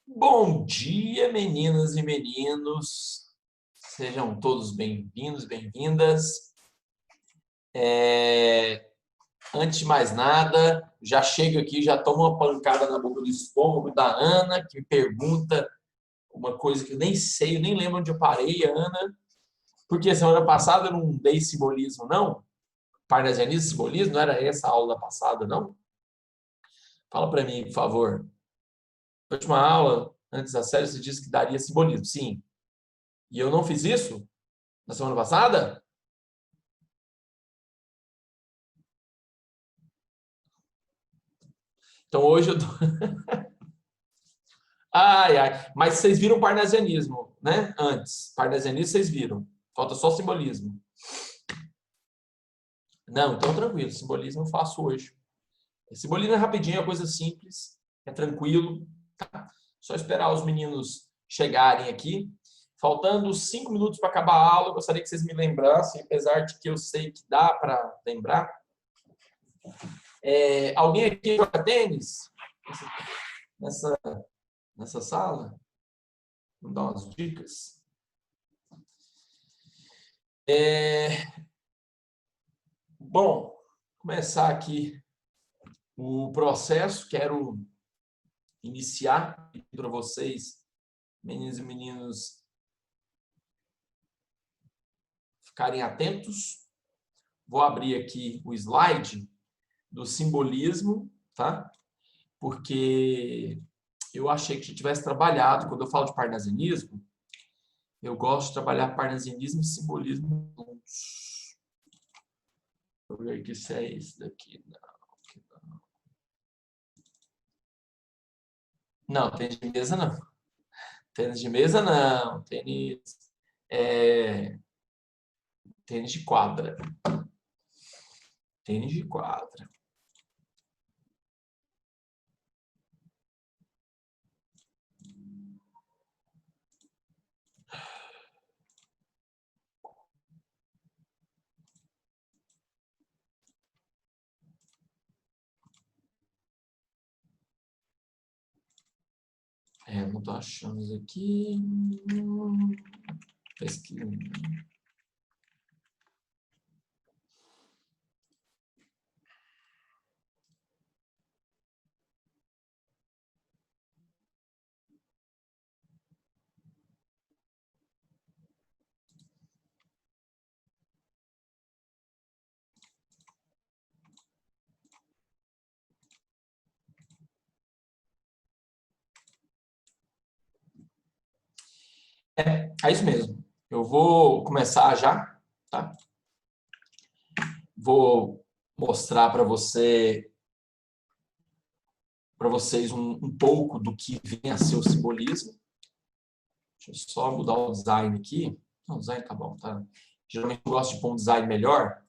Bom dia, meninas e meninos. Sejam todos bem-vindos, bem-vindas. Antes de mais nada, já chego aqui, já tomo uma pancada na boca do estômago da Ana, que me pergunta uma coisa que eu nem sei, eu nem lembro onde eu parei, Ana. Porque semana passada eu não dei simbolismo, não? Parnasianismo, simbolismo, não era essa a aula passada, não? Fala para mim, por favor. Na última aula, antes da série, você disse que daria simbolismo. Sim. E eu não fiz isso na semana passada? Então hoje eu tô... Ai, ai. Mas vocês viram parnasianismo, né? Antes. Parnasianismo vocês viram. Falta só simbolismo. Não, então tranquilo. Simbolismo eu faço hoje. Simbolismo é rapidinho, é coisa simples. É tranquilo. Tá? Só esperar os meninos chegarem aqui. Faltando 5 minutos para acabar a aula, eu gostaria que vocês me lembrassem, apesar de que eu sei que dá para lembrar. Alguém aqui joga tênis? Nessa, nessa sala? Vamos dar umas dicas. Bom, começar aqui o processo. Quero iniciar para vocês, meninos e meninos, ficarem atentos. Vou abrir aqui o slide do simbolismo, tá? Porque eu achei que a gente tivesse trabalhado, quando eu falo de parnasianismo, eu gosto de trabalhar parnasianismo e simbolismo juntos. Vou ver aqui se é esse daqui. Não, tênis de mesa não. Tênis de mesa não. Tênis de quadra. Tênis de quadra. Não estou achando isso aqui. Pesquisa. É isso mesmo. Eu vou começar já, tá? Vou mostrar para vocês um pouco do que vem a ser o simbolismo. Deixa eu só mudar o design aqui. Não, o design tá bom, tá? Geralmente eu gosto de pôr um design melhor.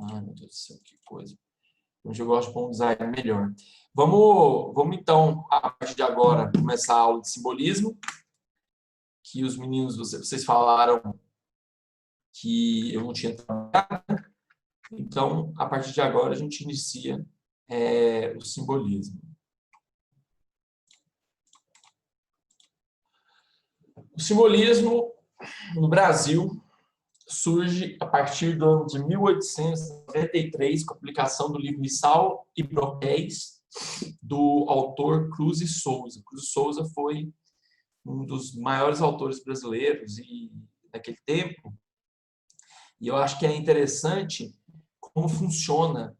Ai, meu Deus do céu, que coisa. Hoje eu gosto de pôr um design melhor. Vamos então, a partir de agora, começar a aula de simbolismo, que os meninos, vocês falaram que eu não tinha trabalhado. Então, a partir de agora, a gente inicia o simbolismo. O simbolismo, no Brasil, surge a partir do ano de 1893, com a publicação do livro Missal e Broquéis, do autor Cruz e Souza. Cruz e Souza foi um dos maiores autores brasileiros daquele tempo, e eu acho que é interessante como funciona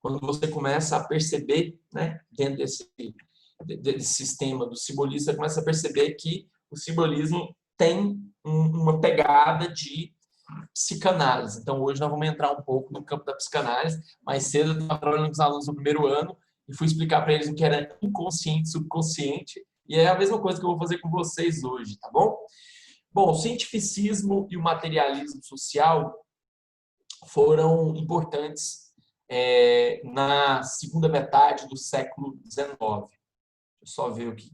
quando você começa a perceber, né, dentro desse sistema do simbolismo, você começa a perceber que o simbolismo tem uma pegada de psicanálise. Então, hoje nós vamos entrar um pouco no campo da psicanálise. Mais cedo, eu estava trabalhando com os alunos do primeiro ano e fui explicar para eles o que era inconsciente, subconsciente, e é a mesma coisa que eu vou fazer com vocês hoje, tá bom? Bom, o cientificismo e o materialismo social foram importantes na segunda metade do século XIX. Deixa eu só ver aqui.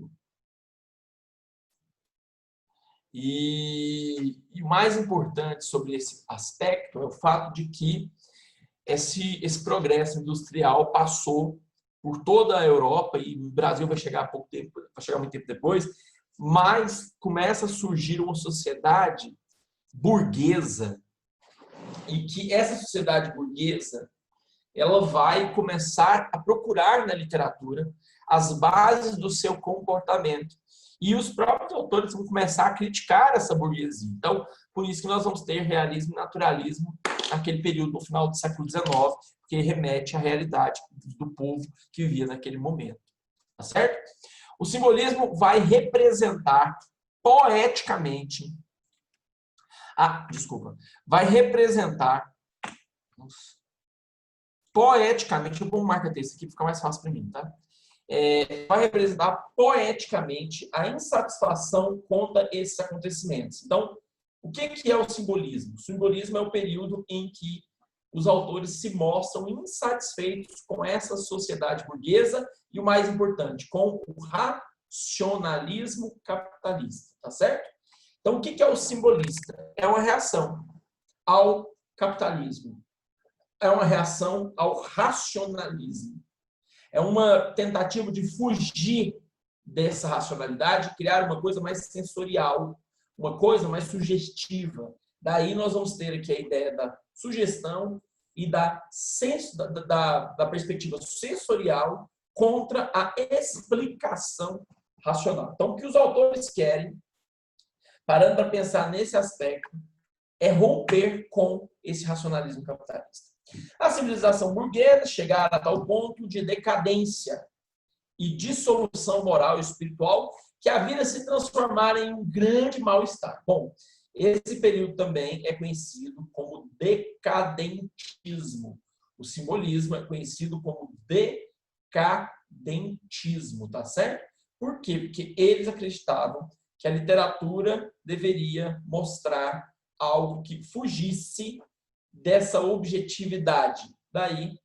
E o mais importante sobre esse aspecto é o fato de que esse progresso industrial passou por toda a Europa, e o Brasil vai chegar há pouco tempo, vai chegar muito tempo depois, mas começa a surgir uma sociedade burguesa, e que essa sociedade burguesa ela vai começar a procurar na literatura as bases do seu comportamento. E os próprios autores vão começar a criticar essa burguesia. Então, por isso que nós vamos ter realismo e naturalismo naquele período, no final do século XIX, que remete à realidade do povo que vivia naquele momento. Tá certo? O simbolismo vai representar poeticamente vai representar poeticamente, eu vou marcar texto aqui, fica mais fácil para mim, tá? Vai representar poeticamente a insatisfação contra esses acontecimentos. Então, o que é o simbolismo? O simbolismo é o período em que os autores se mostram insatisfeitos com essa sociedade burguesa e, o mais importante, com o racionalismo capitalista, tá certo? Então, o que é o simbolista? É uma reação ao capitalismo. É uma reação ao racionalismo. É uma tentativa de fugir dessa racionalidade, criar uma coisa mais sensorial, uma coisa mais sugestiva. Daí nós vamos ter aqui a ideia da sugestão e da perspectiva sensorial contra a explicação racional. Então, o que os autores querem, parando para pensar nesse aspecto, é romper com esse racionalismo capitalista. A civilização burguesa chegar a tal ponto de decadência e dissolução moral e espiritual que a vida se transformar em um grande mal-estar. Bom, esse período também é conhecido como decadentismo. O simbolismo é conhecido como decadentismo, tá certo? Por quê? Porque eles acreditavam que a literatura deveria mostrar algo que fugisse dessa objetividade. Daí,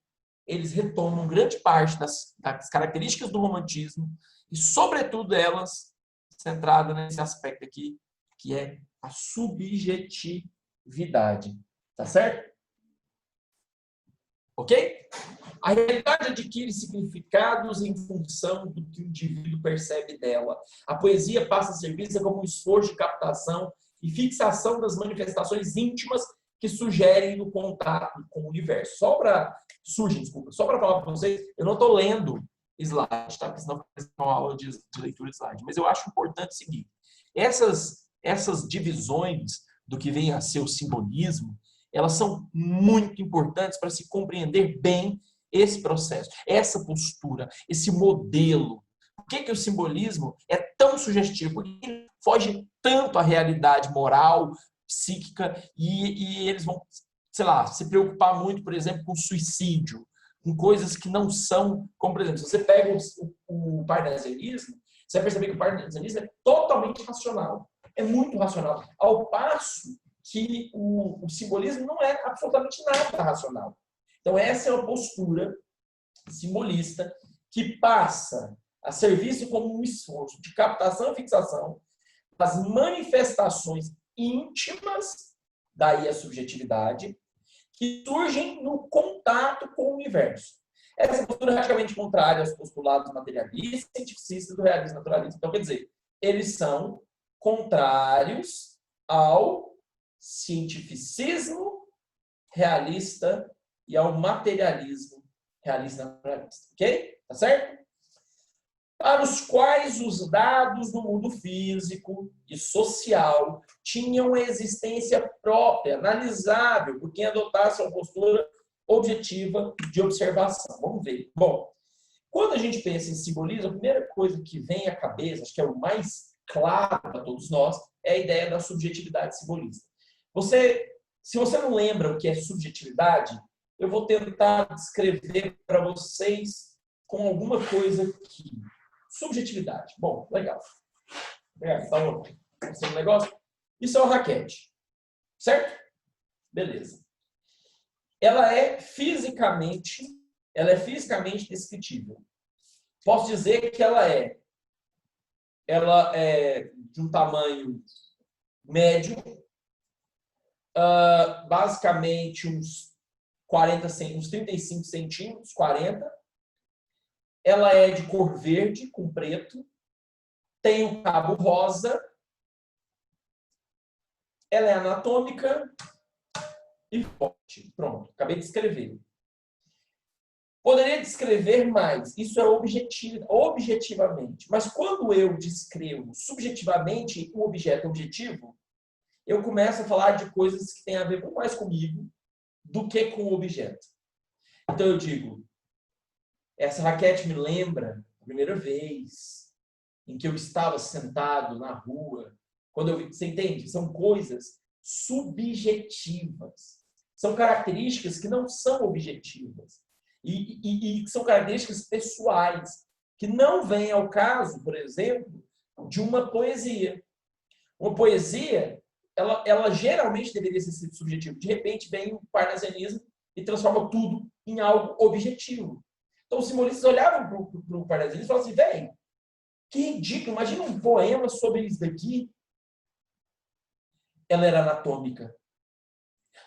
eles retomam grande parte das características do romantismo e, sobretudo, elas centradas nesse aspecto aqui, que é a subjetividade. Tá certo? Ok? A realidade adquire significados em função do que o indivíduo percebe dela. A poesia passa a ser vista como um esforço de captação e fixação das manifestações íntimas que sugerem no contato com o universo. Só para falar para vocês, eu não estou lendo slide, tá? Porque senão vai ser uma aula de leitura de slide. Mas eu acho importante o seguinte: essas divisões do que vem a ser o simbolismo, elas são muito importantes para se compreender bem esse processo, essa postura, esse modelo. Por que o simbolismo é tão sugestivo? Porque ele foge tanto à realidade moral, psíquica, e eles vão, sei lá, se preocupar muito, por exemplo, com suicídio, com coisas que não são, como, por exemplo, se você pega o parnasianismo, você vai perceber que o parnasianismo é totalmente racional, é muito racional, ao passo que o simbolismo não é absolutamente nada racional. Então, essa é uma postura simbolista que passa a ser visto como um esforço de captação e fixação das manifestações íntimas, daí a subjetividade, que surgem no contato com o universo. Essa postura é radicalmente contrária aos postulados materialistas e cientificistas do realismo naturalista. Então, quer dizer, eles são contrários ao cientificismo realista e ao materialismo realista naturalista. Ok? Tá certo? Para os quais os dados do mundo físico e social tinham existência própria, analisável, por quem adotasse uma postura objetiva de observação. Vamos ver. Bom, quando a gente pensa em simbolismo, a primeira coisa que vem à cabeça, acho que é o mais claro para todos nós, é a ideia da subjetividade simbolista. Se você não lembra o que é subjetividade, eu vou tentar descrever para vocês com alguma coisa aqui. Subjetividade. Bom, legal. Tá um negócio? Isso é uma raquete. Certo? Beleza. Ela é fisicamente descritível. Posso dizer que ela é de um tamanho médio, basicamente uns 35 centímetros, 40. ela é de cor verde com preto, tem o cabo rosa, ela é anatômica e forte. Pronto, acabei de escrever. Poderia descrever mais, isso é objetivamente. Mas quando eu descrevo subjetivamente um objeto objetivo, eu começo a falar de coisas que têm a ver muito mais comigo do que com o objeto. Então eu digo, essa raquete me lembra a primeira vez em que eu estava sentado na rua. Você entende? São coisas subjetivas. São características que não são objetivas. E são características pessoais, que não vêm ao caso, por exemplo, de uma poesia. Uma poesia, ela geralmente deveria ser subjetiva. De repente, vem o parnasianismo e transforma tudo em algo objetivo. Então, os simbolistas olhavam para o parnasianismo e falavam assim, velho, que ridículo, imagina um poema sobre isso daqui. Ela era anatômica.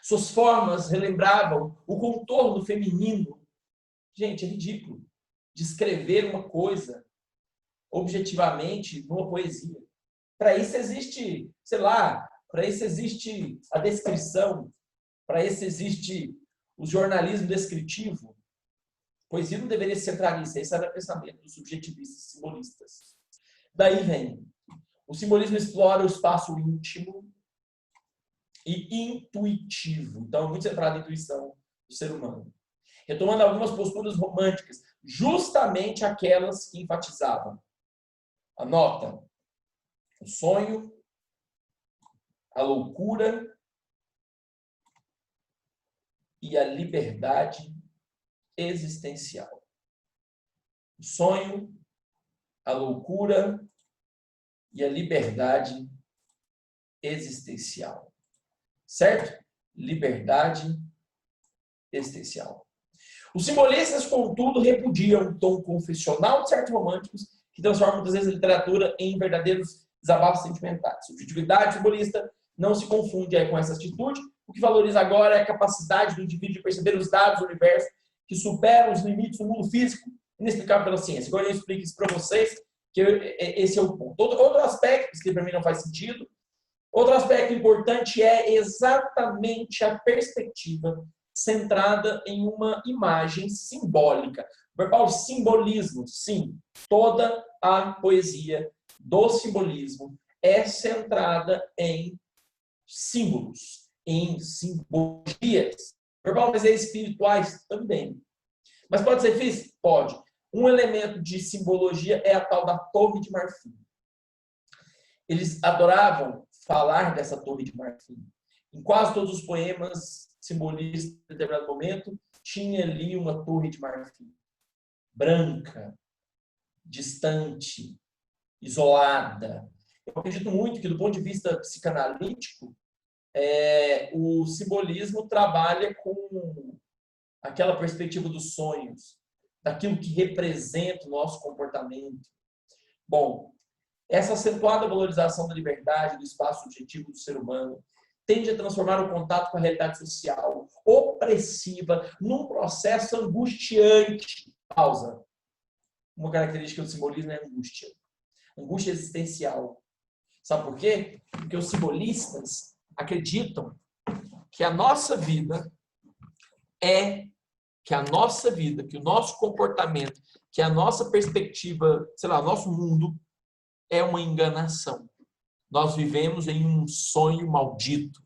Suas formas relembravam o contorno feminino. Gente, é ridículo descrever uma coisa objetivamente numa poesia. Para isso existe, sei lá, para isso existe a descrição, para isso existe o jornalismo descritivo. Poesia não deveria se centrar nisso. Esse era o pensamento dos subjetivistas simbolistas. Daí vem. O simbolismo explora o espaço íntimo e intuitivo. Então, muito centrado na intuição do ser humano. Retomando algumas posturas românticas, justamente aquelas que enfatizavam. Anota. O sonho, a loucura e a liberdade existencial. O sonho, a loucura e a liberdade existencial. Certo? Liberdade existencial. Os simbolistas, contudo, repudiam o tom confessional de certos românticos que transformam muitas vezes a literatura em verdadeiros desabafos sentimentais. A subjetividade simbolista não se confunde com essa atitude. O que valoriza agora é a capacidade do indivíduo de perceber os dados do universo que superam os limites do mundo físico inexplicável pela ciência. Agora eu explico isso para vocês, que esse é o ponto. Outro aspecto, que para mim não faz sentido, outro aspecto importante é exatamente a perspectiva centrada em uma imagem simbólica. O simbolismo, sim, toda a poesia do simbolismo é centrada em símbolos, em simbologias. Mas é espirituais também. Mas pode ser físico? Pode. Um elemento de simbologia é a tal da Torre de Marfim. Eles adoravam falar dessa Torre de Marfim. Em quase todos os poemas simbolistas, em determinado momento, tinha ali uma Torre de Marfim. Branca, distante, isolada. Eu acredito muito que, do ponto de vista psicanalítico, o simbolismo trabalha com aquela perspectiva dos sonhos, daquilo que representa o nosso comportamento. Bom, essa acentuada valorização da liberdade, do espaço subjetivo do ser humano, tende a transformar o contato com a realidade social opressiva num processo angustiante. Pausa. Uma característica do simbolismo é a angústia. Angústia existencial. Sabe por quê? Porque os simbolistas acreditam que a nossa vida que o nosso comportamento, que a nossa perspectiva, sei lá, o nosso mundo é uma enganação. Nós vivemos em um sonho maldito.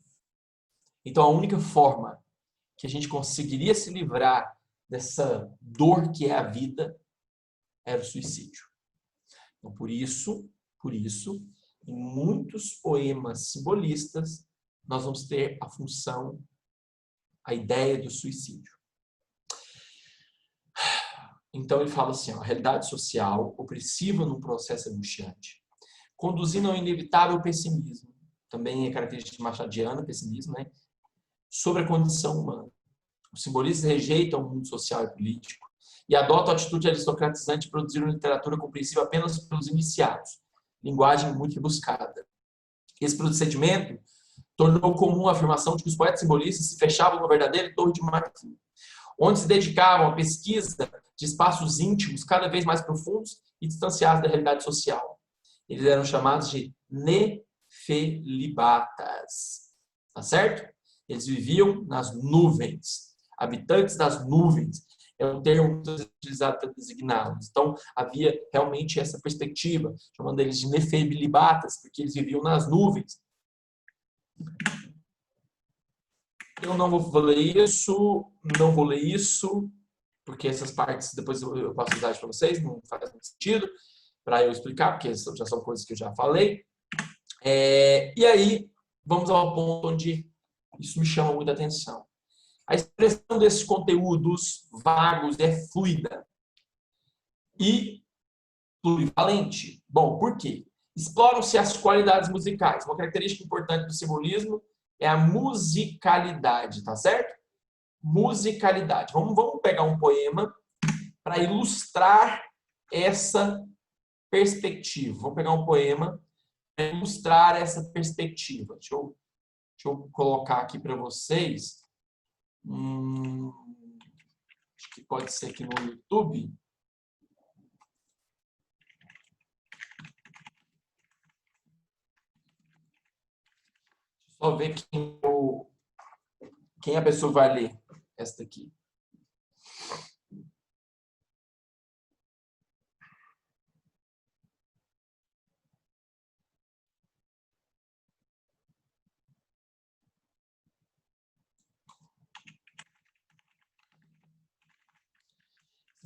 Então, a única forma que a gente conseguiria se livrar dessa dor que é a vida era o suicídio. Então, por isso, em muitos poemas simbolistas, nós vamos ter a função, a ideia do suicídio. Então, ele fala assim, a realidade social opressiva num processo angustiante, conduzindo ao inevitável pessimismo, também é característica machadiana, pessimismo, né? Sobre a condição humana. Os simbolistas rejeitam o mundo social e político e adotam a atitude aristocratizante de produzir uma literatura compreensível apenas pelos iniciados, linguagem muito rebuscada. Esse procedimento tornou comum a afirmação de que os poetas simbolistas se fechavam numa verdadeira torre de marfim, onde se dedicavam à pesquisa de espaços íntimos cada vez mais profundos e distanciados da realidade social. Eles eram chamados de nefelibatas. Tá certo? Eles viviam nas nuvens. Habitantes das nuvens. É um termo utilizado para designá-los. Então, havia realmente essa perspectiva, chamando eles de nefelibatas, porque eles viviam nas nuvens. Eu não vou ler isso, não vou ler isso, porque essas partes depois eu passo a para vocês, não faz muito sentido para eu explicar, porque já são coisas que eu já falei. E aí, vamos ao ponto onde isso me chama muita atenção. A expressão desses conteúdos vagos é fluida e plurivalente. Bom, por quê? Exploram-se as qualidades musicais. Uma característica importante do simbolismo é a musicalidade, tá certo? Musicalidade. Vamos pegar um poema para ilustrar essa perspectiva. Vamos pegar um poema para ilustrar essa perspectiva. Deixa eu colocar aqui para vocês. Acho que pode ser aqui no YouTube. Só ver quem a pessoa vai ler esta aqui.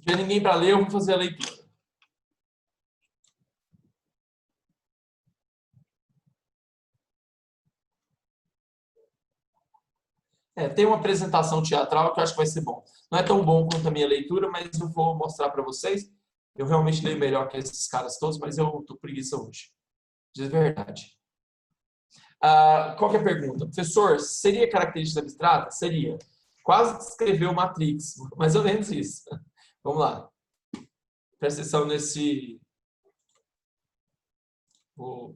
Se não tiver ninguém para ler, eu vou fazer a leitura. Tem uma apresentação teatral que eu acho que vai ser bom. Não é tão bom quanto a minha leitura, mas eu vou mostrar para vocês. Eu realmente leio melhor que esses caras todos, mas eu estou preguiça hoje. De verdade. Qual que é a pergunta? Professor, seria característica abstrata? Seria. Quase descreveu Matrix. Mais ou menos isso. Vamos lá. Presta atenção nesse... O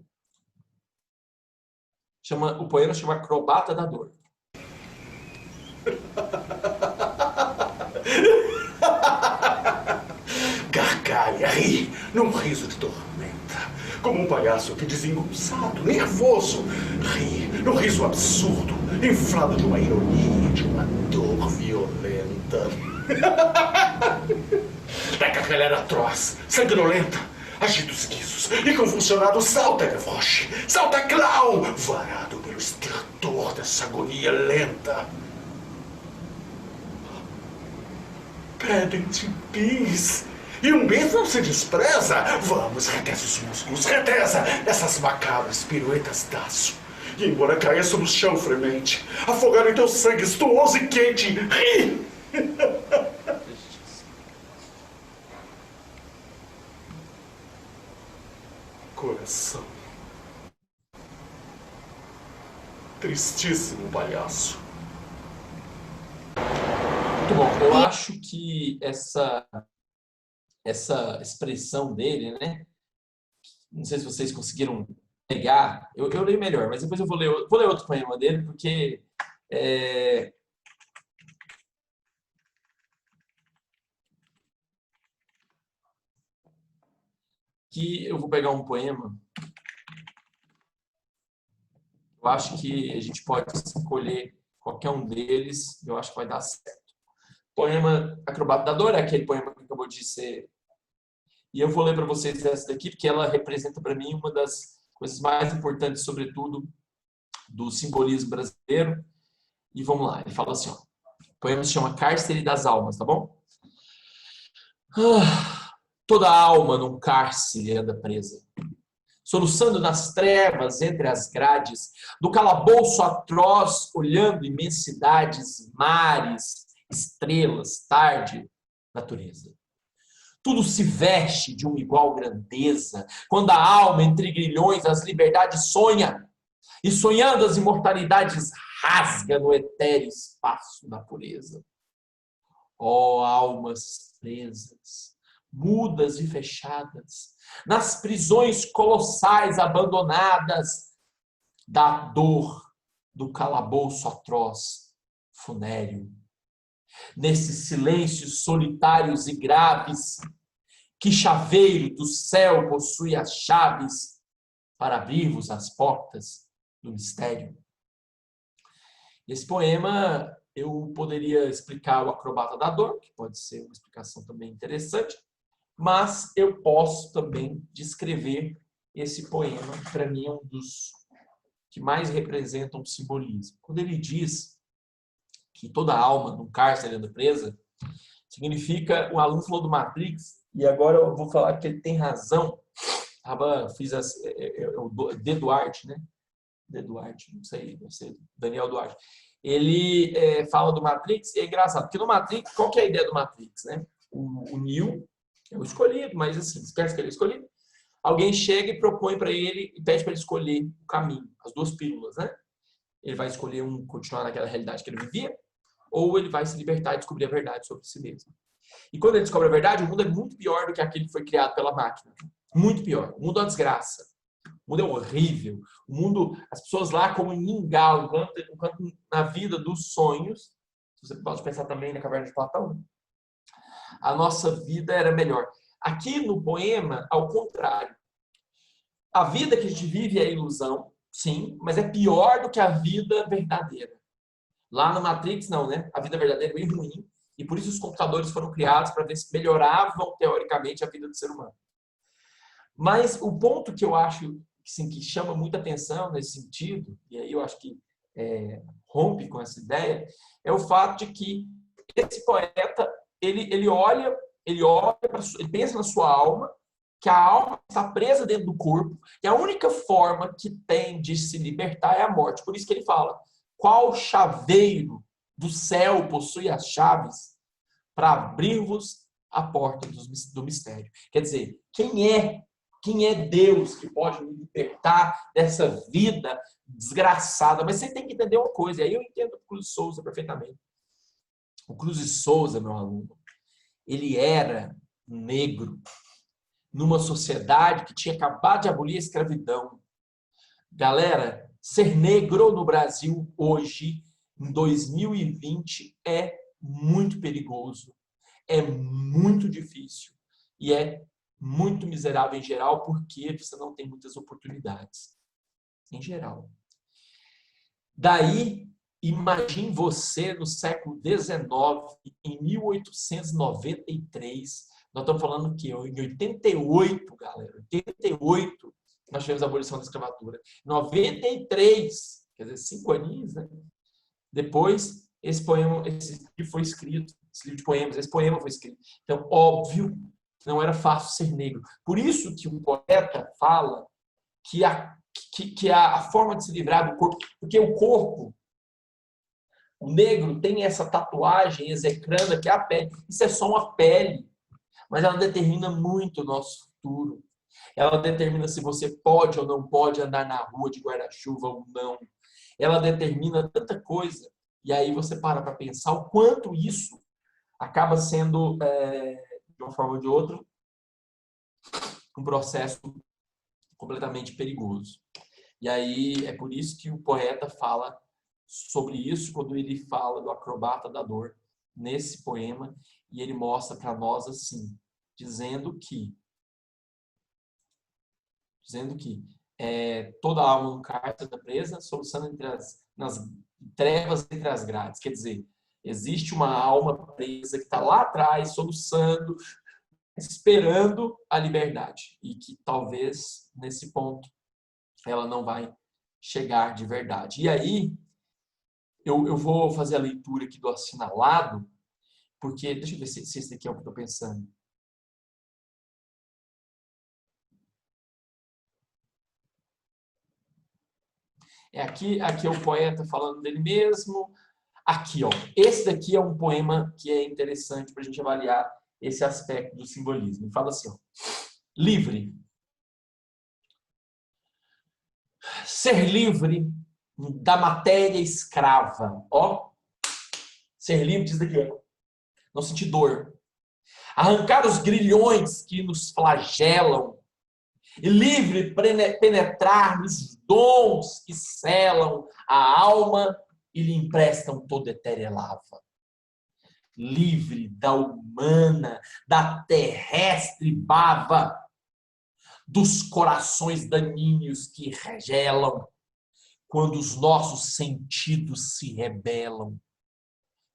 poema chama Acrobata da Dor. Gargalha, ri, num riso de tormenta, como um palhaço que desengonçado, nervoso, ri, num riso absurdo, inflado de uma ironia, de uma dor violenta. Da gargalhada atroz, sanguinolenta, agita os guizos e convulsionado salta Gavroche, salta Clown, varado pelo estertor dessa agonia lenta. Pedem-te bis. E um bis não se despreza. Vamos, retesa os músculos, retesa essas macabras piruetas d'áço. E embora caia no chão fremente, afogar em teu sangue estuoso e quente, ri! Coração. Tristíssimo palhaço. Muito bom. Eu acho que essa expressão dele, né? Não sei se vocês conseguiram pegar. Eu leio melhor, mas depois eu vou ler outro poema dele, porque que eu vou pegar um poema. Eu acho que a gente pode escolher qualquer um deles. Eu acho que vai dar certo. Poema Acrobata da Dor é aquele poema que acabou de ser. E eu vou ler para vocês essa daqui, porque ela representa para mim uma das coisas mais importantes, sobretudo, do simbolismo brasileiro. E vamos lá, ele fala assim, ó, o poema se chama Cárcere das Almas, tá bom? Toda alma num cárcere anda presa, soluçando nas trevas entre as grades, do calabouço atroz, olhando imensidades, mares, estrelas, tarde, natureza. Tudo se veste de uma igual grandeza, quando a alma entre grilhões as liberdades sonha, e sonhando as imortalidades rasga no etéreo espaço da pureza. Ó almas presas, mudas e fechadas, nas prisões colossais abandonadas, da dor do calabouço atroz, funéreo. nesses silêncios solitários e graves, que chaveiro do céu possui as chaves para abrir-vos as portas do mistério? Esse poema eu poderia explicar o acrobata da dor, que pode ser uma explicação também interessante, mas eu posso também descrever esse poema, que para mim é um dos que mais representam o simbolismo. Quando ele diz que toda alma num cárcere anda presa, significa, o aluno falou do Matrix, e agora eu vou falar que ele tem razão. Fiz o D. Duarte, né? D. Duarte, não sei, Daniel Duarte. Ele fala do Matrix, e é engraçado, porque no Matrix, qual que é a ideia do Matrix, né? O Neo é o escolhido, mas assim, esquece que ele é escolhido. Alguém chega e propõe para ele e pede para ele escolher o caminho, as duas pílulas, né? Ele vai escolher continuar naquela realidade que ele vivia, ou ele vai se libertar e descobrir a verdade sobre si mesmo. E quando ele descobre a verdade, o mundo é muito pior do que aquele que foi criado pela máquina. Muito pior. O mundo é uma desgraça. O mundo é horrível. O mundo, as pessoas lá como em mingau, enquanto na vida dos sonhos, você pode pensar também na Caverna de Platão, a nossa vida era melhor. Aqui no poema, ao contrário. A vida que a gente vive é ilusão, sim, mas é pior do que a vida verdadeira. Lá no Matrix, não, né? A vida verdadeira é bem ruim, e por isso os computadores foram criados para ver se melhoravam, teoricamente, a vida do ser humano. Mas o ponto que eu acho assim, que chama muita atenção nesse sentido, e aí eu acho que rompe com essa ideia, é o fato de que esse poeta, ele pensa na sua alma, que a alma está presa dentro do corpo, e a única forma que tem de se libertar é a morte. Por isso que ele fala, qual chaveiro do céu possui as chaves para abrir-vos a porta do mistério? Quer dizer, quem é Deus que pode me libertar dessa vida desgraçada? Mas você tem que entender uma coisa, e aí eu entendo o Cruz de Souza perfeitamente. O Cruz de Souza, meu aluno, ele era negro numa sociedade que tinha acabado de abolir a escravidão. Galera, ser negro no Brasil hoje, em 2020, é muito perigoso, é muito difícil e é muito miserável em geral, porque você não tem muitas oportunidades. Em geral. Daí, imagine você no século XIX, em 1893, nós estamos falando que em 88, galera, 88, nós tivemos a abolição da escravatura. 93, quer dizer, 5 aninhos, né? Depois, esse livro foi escrito, esse livro de poemas, esse poema foi escrito. Então, óbvio, não era fácil ser negro. Por isso que o poeta fala que a forma de se livrar do corpo, porque o corpo, o negro tem essa tatuagem execranda que é a pele. Isso é só uma pele, mas ela determina muito o nosso futuro. Ela determina se você pode ou não pode andar na rua de guarda-chuva ou não. Ela determina tanta coisa. E aí você para pensar o quanto isso acaba sendo, de uma forma ou de outra, um processo completamente perigoso. E aí é por isso que o poeta fala sobre isso quando ele fala do acrobata da dor nesse poema, e ele mostra para nós assim, dizendo que toda alma no cárcere da presa, soluçando nas trevas entre as grades. Quer dizer, existe uma alma presa que está lá atrás, soluçando, esperando a liberdade. E que talvez, nesse ponto, ela não vai chegar de verdade. E aí, eu vou fazer a leitura aqui do assinalado, porque, deixa eu ver se esse aqui é o que eu estou pensando. Aqui é o poeta falando dele mesmo. Aqui, ó, esse daqui é um poema que é interessante para a gente avaliar esse aspecto do simbolismo. Ele fala assim, ó, livre. Ser livre da matéria escrava. Ó, ser livre diz daqui, ó, não sentir dor. Arrancar os grilhões que nos flagelam e livre penetrar nos dons que selam a alma e lhe emprestam toda etérea lava. livre da humana, da terrestre baba, dos corações daninhos que regelam quando os nossos sentidos se rebelam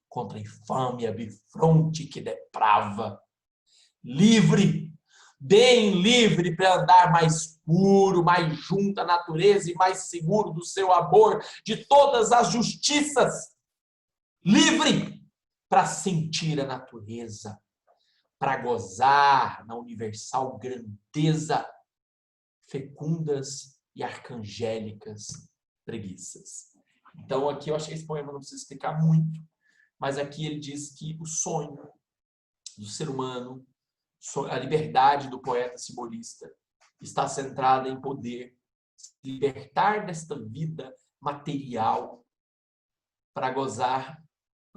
contra a infâmia bifronte que deprava. Livre, bem livre para andar mais puro, mais junto à natureza e mais seguro do seu amor, de todas as justiças. Livre para sentir a natureza, para gozar na universal grandeza, fecundas e arcangélicas preguiças. Então aqui eu achei esse poema, não precisa explicar muito, mas aqui ele diz que o sonho do ser humano, a liberdade do poeta simbolista, está centrada em poder se libertar desta vida material para gozar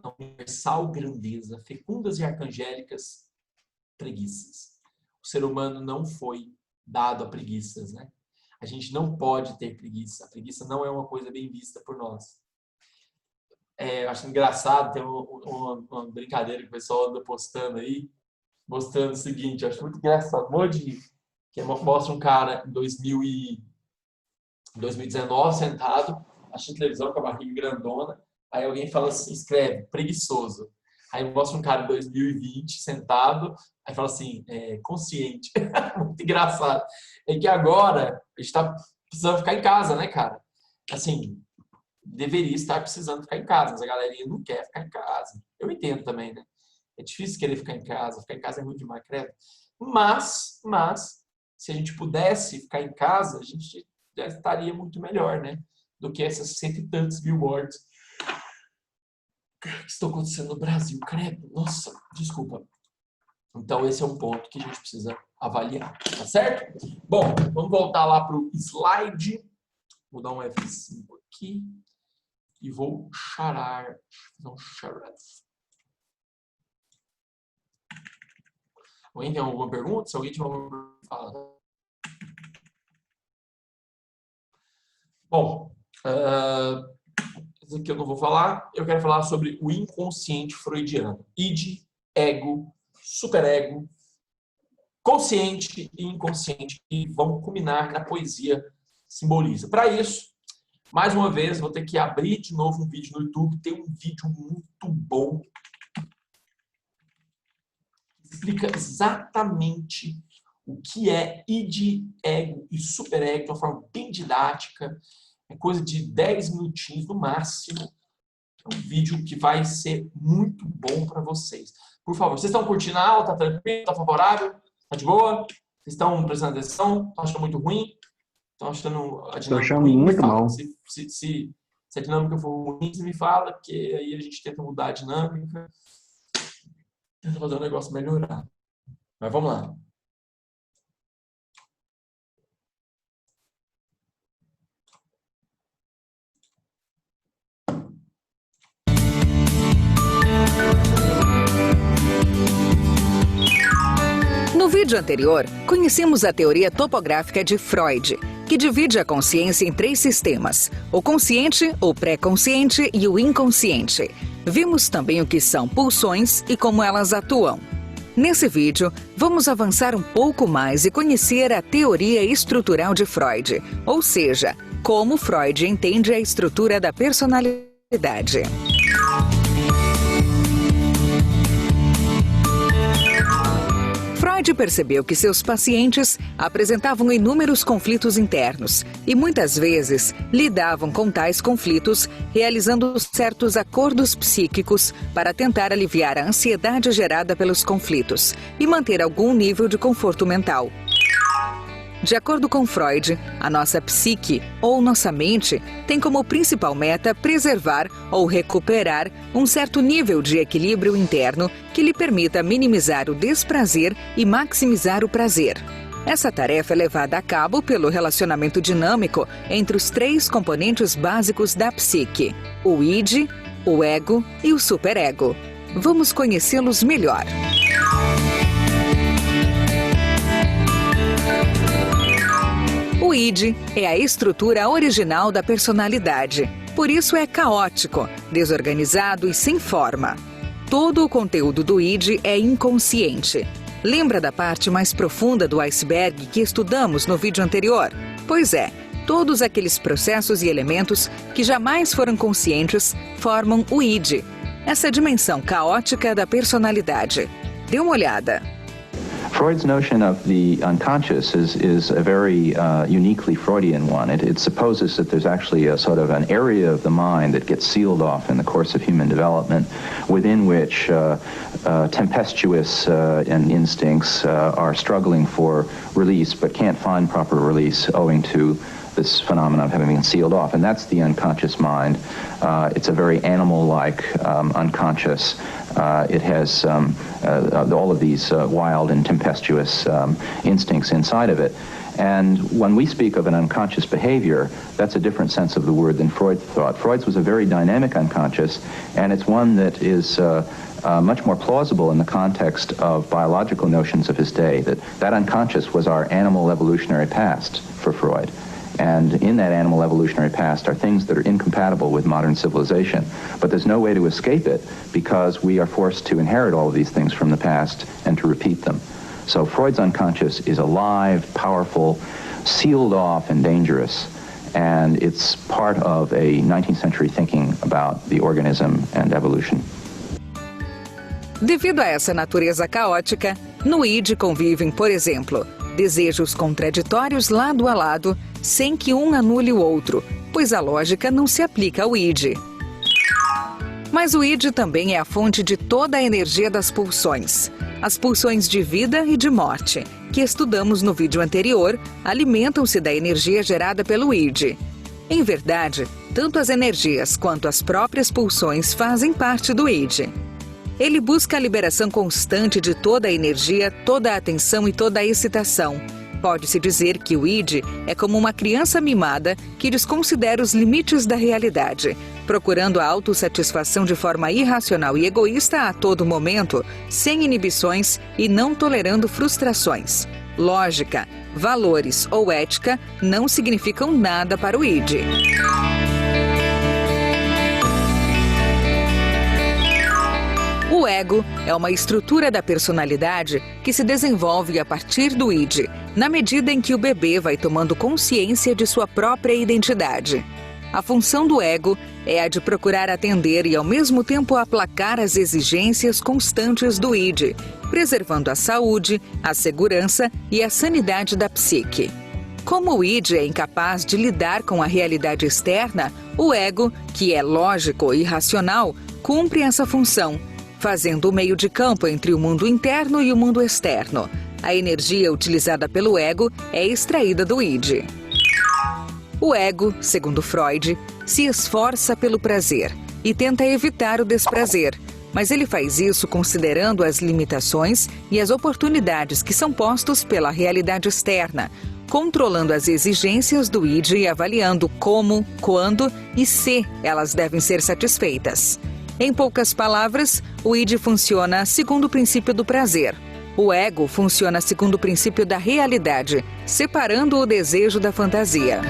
na universal grandeza, fecundas e arcangélicas preguiças. O ser humano não foi dado a preguiças, né? A gente não pode ter preguiça. A preguiça não é uma coisa bem vista por nós. Eu acho engraçado, tem uma brincadeira que o pessoal anda postando aí, mostrando o seguinte, eu acho muito engraçado, que mostra um cara em 2019 sentado, assistindo televisão com a barriga grandona, aí alguém fala assim, escreve, preguiçoso. Aí mostra um cara em 2020 sentado, aí fala assim, consciente. Muito engraçado. É que agora a gente está precisando ficar em casa, né, cara? Assim, deveria estar precisando ficar em casa, mas a galerinha não quer ficar em casa. Eu entendo também, né? É difícil querer ficar em casa é ruim demais, credo. Mas, se a gente pudesse ficar em casa, a gente já estaria muito melhor, né? Do que essas 100 e tantos billboards que estão acontecendo no Brasil, credo. Nossa, desculpa. Então, esse é um ponto que a gente precisa avaliar, tá certo? Bom, vamos voltar lá para o slide. Vou dar um F5 aqui e vou charar. Não, charaf. Alguém tem alguma pergunta? Se alguém tiver alguma pergunta, fala. Bom, isso aqui eu não vou falar. Eu quero falar sobre o inconsciente freudiano. Id, ego, superego, consciente e inconsciente, que vão culminar na poesia simboliza. Para isso, mais uma vez, vou ter que abrir de novo um vídeo no YouTube. Tem um vídeo muito bom que explica exatamente o que é id, ego e superego de uma forma bem didática. É coisa de 10 minutinhos no máximo. É um vídeo que vai ser muito bom para vocês. Por favor, vocês estão curtindo a aula? Tá tranquilo? Tá favorável? Tá de boa? Vocês estão prestando atenção? Estão achando muito ruim? Estão achando a dinâmica ruim? Estou achando muito mal. Se a dinâmica for ruim, você me fala, que aí a gente tenta mudar a dinâmica. Tenta fazer o negócio melhorar. Mas vamos lá. No vídeo anterior, conhecemos a teoria topográfica de Freud, que divide a consciência em 3 sistemas: o consciente, o pré-consciente e o inconsciente. Vimos também o que são pulsões e como elas atuam. Nesse vídeo, vamos avançar um pouco mais e conhecer a teoria estrutural de Freud, ou seja, como Freud entende a estrutura da personalidade. Freud percebeu que seus pacientes apresentavam inúmeros conflitos internos e muitas vezes lidavam com tais conflitos realizando certos acordos psíquicos para tentar aliviar a ansiedade gerada pelos conflitos e manter algum nível de conforto mental. De acordo com Freud, a nossa psique, ou nossa mente, tem como principal meta preservar ou recuperar um certo nível de equilíbrio interno que lhe permita minimizar o desprazer e maximizar o prazer. Essa tarefa é levada a cabo pelo relacionamento dinâmico entre os 3 componentes básicos da psique: o id, o ego e o superego. Vamos conhecê-los melhor. O id é a estrutura original da personalidade, por isso é caótico, desorganizado e sem forma. todo o conteúdo do id é inconsciente. Lembra da parte mais profunda do iceberg que estudamos no vídeo anterior? Pois é, todos aqueles processos e elementos que jamais foram conscientes formam o id, essa dimensão caótica da personalidade. Dê uma olhada. Freud's notion of the unconscious is a very uniquely Freudian one. It supposes that there's actually a sort of an area of the mind that gets sealed off in the course of human development, within which tempestuous instincts are struggling for release but can't find proper release owing to this phenomenon of having been sealed off, and that's the unconscious mind. It's a very animal-like unconscious. It has all of these wild and tempestuous instincts inside of it. And when we speak of an unconscious behavior, that's a different sense of the word than Freud thought. Freud's was a very dynamic unconscious, and it's one that is much more plausible in the context of biological notions of his day, that unconscious was our animal evolutionary past for Freud. And in that animal evolutionary past are things that are incompatible with modern civilization. But there's no way to escape it because we are forced to inherit all of these things from the past and to repeat them. So Freud's unconscious is alive, powerful, sealed off, and dangerous. And it's part of a 19th century thinking about the organism and evolution. Devido a essa natureza caótica, no id convivem, por exemplo, desejos contraditórios lado a lado, sem que um anule o outro, pois a lógica não se aplica ao id. Mas o id também é a fonte de toda a energia das pulsões. As pulsões de vida e de morte, que estudamos no vídeo anterior, alimentam-se da energia gerada pelo id. Em verdade, tanto as energias quanto as próprias pulsões fazem parte do id. Ele busca a liberação constante de toda a energia, toda a atenção e toda a excitação. Pode-se dizer que o id é como uma criança mimada que desconsidera os limites da realidade, procurando a autossatisfação de forma irracional e egoísta a todo momento, sem inibições e não tolerando frustrações. Lógica, valores ou ética não significam nada para o id. O ego é uma estrutura da personalidade que se desenvolve a partir do id, na medida em que o bebê vai tomando consciência de sua própria identidade. A função do ego é a de procurar atender e ao mesmo tempo aplacar as exigências constantes do id, preservando a saúde, a segurança e a sanidade da psique. Como o id é incapaz de lidar com a realidade externa, o ego, que é lógico e racional, cumpre essa função, fazendo o meio de campo entre o mundo interno e o mundo externo. A energia utilizada pelo ego é extraída do id. O ego, segundo Freud, se esforça pelo prazer e tenta evitar o desprazer, mas ele faz isso considerando as limitações e as oportunidades que são postos pela realidade externa, controlando as exigências do id e avaliando como, quando e se elas devem ser satisfeitas. Em poucas palavras, o id funciona segundo o princípio do prazer. O ego funciona segundo o princípio da realidade, separando o desejo da fantasia.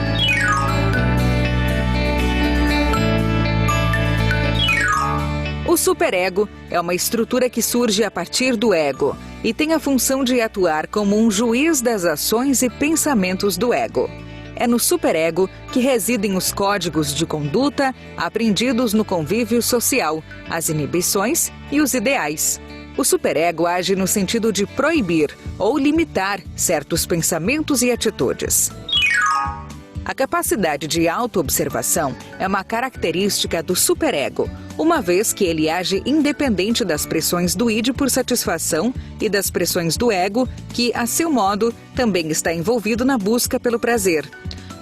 O superego é uma estrutura que surge a partir do ego e tem a função de atuar como um juiz das ações e pensamentos do ego. É no superego que residem os códigos de conduta aprendidos no convívio social, as inibições e os ideais. O superego age no sentido de proibir ou limitar certos pensamentos e atitudes. A capacidade de autoobservação é uma característica do superego, uma vez que ele age independente das pressões do id por satisfação e das pressões do ego, que, a seu modo, também está envolvido na busca pelo prazer.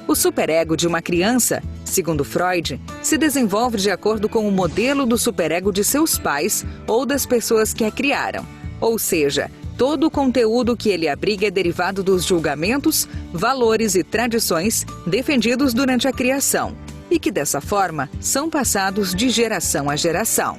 O superego de uma criança, segundo Freud, se desenvolve de acordo com o modelo do superego de seus pais ou das pessoas que a criaram. Ou seja, todo o conteúdo que ele abriga é derivado dos julgamentos, valores e tradições defendidos durante a criação e que, dessa forma, são passados de geração a geração.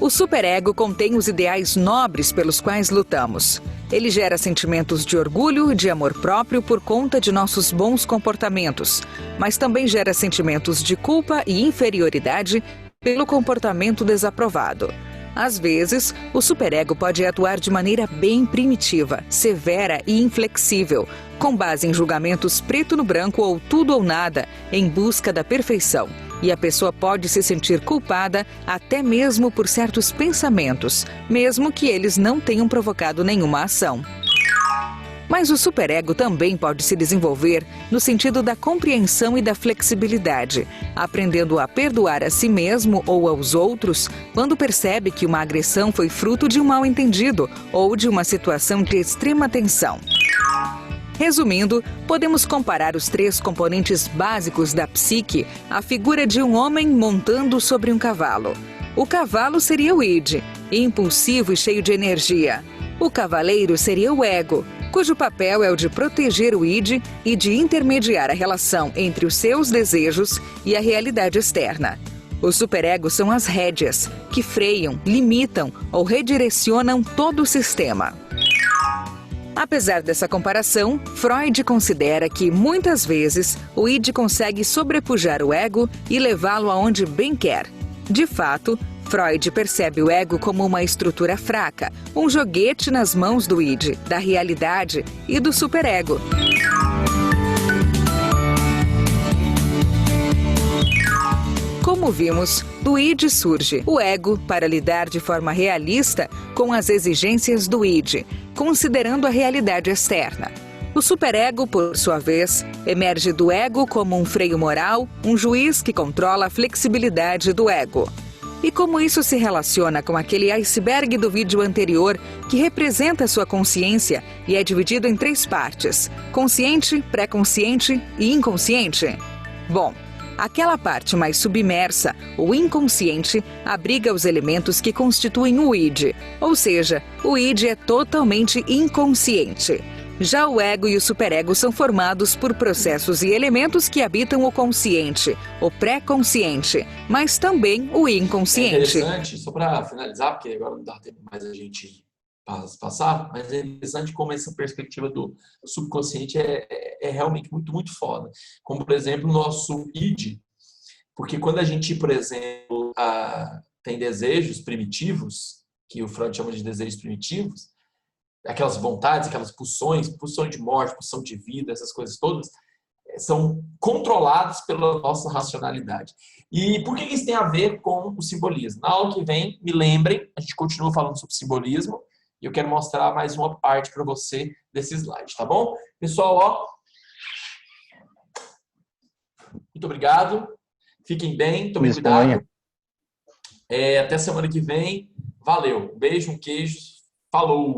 O superego contém os ideais nobres pelos quais lutamos. Ele gera sentimentos de orgulho e de amor próprio por conta de nossos bons comportamentos, mas também gera sentimentos de culpa e inferioridade pelo comportamento desaprovado. Às vezes, o superego pode atuar de maneira bem primitiva, severa e inflexível, com base em julgamentos preto no branco ou tudo ou nada, em busca da perfeição. E a pessoa pode se sentir culpada até mesmo por certos pensamentos, mesmo que eles não tenham provocado nenhuma ação. Mas o superego também pode se desenvolver no sentido da compreensão e da flexibilidade, aprendendo a perdoar a si mesmo ou aos outros quando percebe que uma agressão foi fruto de um mal-entendido ou de uma situação de extrema tensão. Resumindo, podemos comparar os 3 componentes básicos da psique à figura de um homem montando sobre um cavalo. O cavalo seria o id, impulsivo e cheio de energia. O cavaleiro seria o ego, cujo papel é o de proteger o id e de intermediar a relação entre os seus desejos e a realidade externa. Os superegos são as rédeas, que freiam, limitam ou redirecionam todo o sistema. Apesar dessa comparação, Freud considera que, muitas vezes, o id consegue sobrepujar o ego e levá-lo aonde bem quer. De fato, Freud percebe o ego como uma estrutura fraca, um joguete nas mãos do id, da realidade e do superego. Como vimos, do id surge o ego para lidar de forma realista com as exigências do id, considerando a realidade externa. O superego, por sua vez, emerge do ego como um freio moral, um juiz que controla a flexibilidade do ego. E como isso se relaciona com aquele iceberg do vídeo anterior que representa sua consciência e é dividido em 3 partes: consciente, pré-consciente e inconsciente? Bom, aquela parte mais submersa, o inconsciente, abriga os elementos que constituem o id, ou seja, o id é totalmente inconsciente. Já o ego e o superego são formados por processos e elementos que habitam o consciente, o pré-consciente, mas também o inconsciente. É interessante, só para finalizar, porque agora não dá tempo mais a gente passar, mas é interessante como essa perspectiva do subconsciente é realmente muito, muito foda. Como, por exemplo, o nosso id, porque quando a gente, por exemplo, tem desejos primitivos, que o Freud chama de desejos primitivos, aquelas vontades, aquelas pulsões, pulsão de morte, pulsão de vida, essas coisas todas, são controladas pela nossa racionalidade. E por que isso tem a ver com o simbolismo? Na aula que vem, me lembrem, a gente continua falando sobre simbolismo, e eu quero mostrar mais uma parte para você desse slide, tá bom? Pessoal, ó, muito obrigado, fiquem bem, tomem cuidado. Até semana que vem, valeu, um beijo, um queijo, falou!